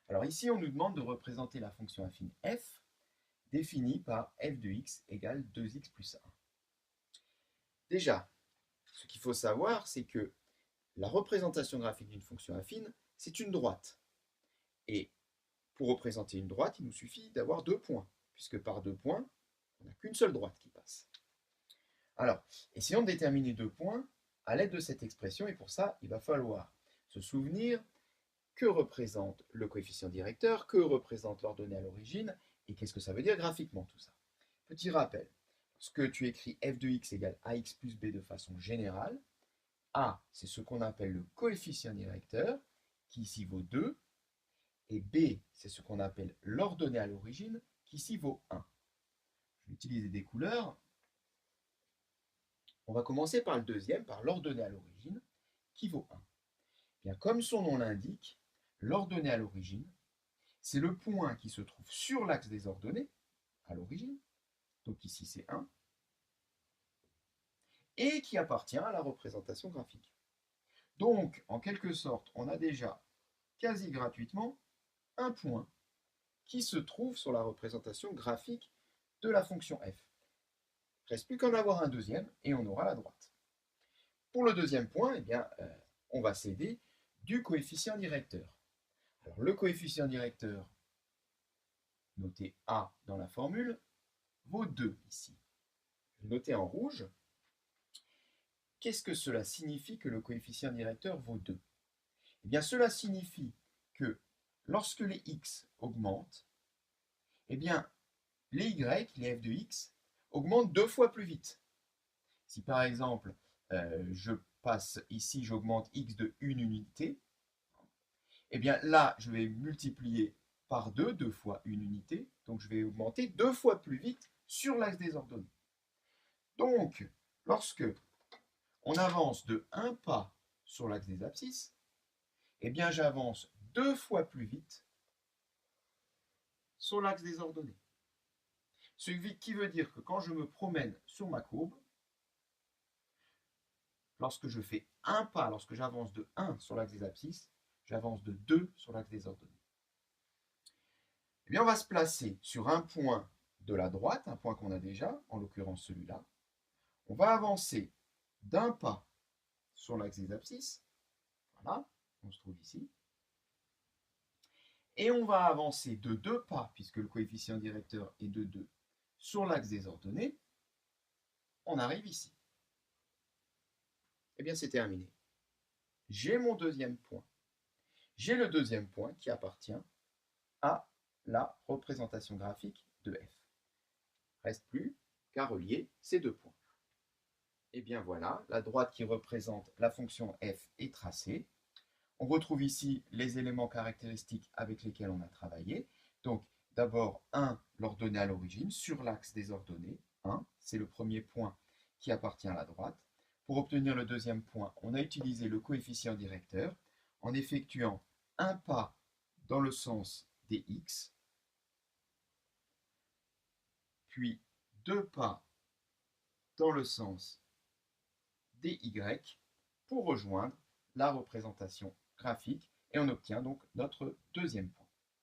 Alors ici, on nous demande de représenter la fonction affine f définie par f de x égale 2x plus 1. Déjà, ce qu'il faut savoir, c'est que la représentation graphique d'une fonction affine, c'est une droite. Et pour représenter une droite, il nous suffit d'avoir deux points, puisque par deux points, on n'a qu'une seule droite qui passe. Alors, essayons de déterminer deux points à l'aide de cette expression, et pour ça, il va falloir se souvenir que représente le coefficient directeur, que représente l'ordonnée à l'origine, et qu'est-ce que ça veut dire graphiquement tout ça. Petit rappel, lorsque tu écris f de x égale ax plus b de façon générale, a, c'est ce qu'on appelle le coefficient directeur, qui ici vaut 2, et b, c'est ce qu'on appelle l'ordonnée à l'origine, qui ici vaut 1. Je vais utiliser des couleurs. On va commencer par le deuxième, par l'ordonnée à l'origine, qui vaut 1. Bien, comme son nom l'indique, l'ordonnée à l'origine, c'est le point qui se trouve sur l'axe des ordonnées, à l'origine, donc ici c'est 1, et qui appartient à la représentation graphique. Donc, en quelque sorte, on a déjà quasi gratuitement un point qui se trouve sur la représentation graphique de la fonction f. Il ne reste plus qu'en avoir un deuxième et on aura la droite. Pour le deuxième point, eh bien, on va s'aider du coefficient directeur. Alors, le coefficient directeur, noté A dans la formule, vaut 2 ici. Je vais noter en rouge. Qu'est-ce que cela signifie que le coefficient directeur vaut 2? Eh bien, cela signifie que lorsque les x augmentent, eh bien, les y, les f de x, augmentent deux fois plus vite. Si par exemple, je passe ici, j'augmente x de 1 unité, eh bien là, je vais multiplier par 2, 2 fois 1 unité, donc je vais augmenter deux fois plus vite sur l'axe des ordonnées. Donc, lorsque on avance de 1 pas sur l'axe des abscisses, eh bien j'avance deux fois plus vite sur l'axe des ordonnées. Ce qui veut dire que quand je me promène sur ma courbe, lorsque je fais un pas, lorsque j'avance de 1 sur l'axe des abscisses, j'avance de 2 sur l'axe des ordonnées. Eh bien, on va se placer sur un point de la droite, un point qu'on a déjà, en l'occurrence celui-là. On va avancer d'un pas sur l'axe des abscisses. Voilà, on se trouve ici. Et on va avancer de 2 pas, puisque le coefficient directeur est de 2, sur l'axe des ordonnées. On arrive ici. Eh bien, c'est terminé. J'ai mon deuxième point. J'ai le deuxième point qui appartient à la représentation graphique de f. Reste plus qu'à relier ces deux points. Et bien voilà, la droite qui représente la fonction f est tracée. On retrouve ici les éléments caractéristiques avec lesquels on a travaillé. Donc d'abord 1, l'ordonnée à l'origine, sur l'axe des ordonnées. 1, c'est le premier point qui appartient à la droite. Pour obtenir le deuxième point, on a utilisé le coefficient directeur en effectuant un pas dans le sens des x, puis deux pas dans le sens des y pour rejoindre la représentation graphique et on obtient donc notre deuxième point.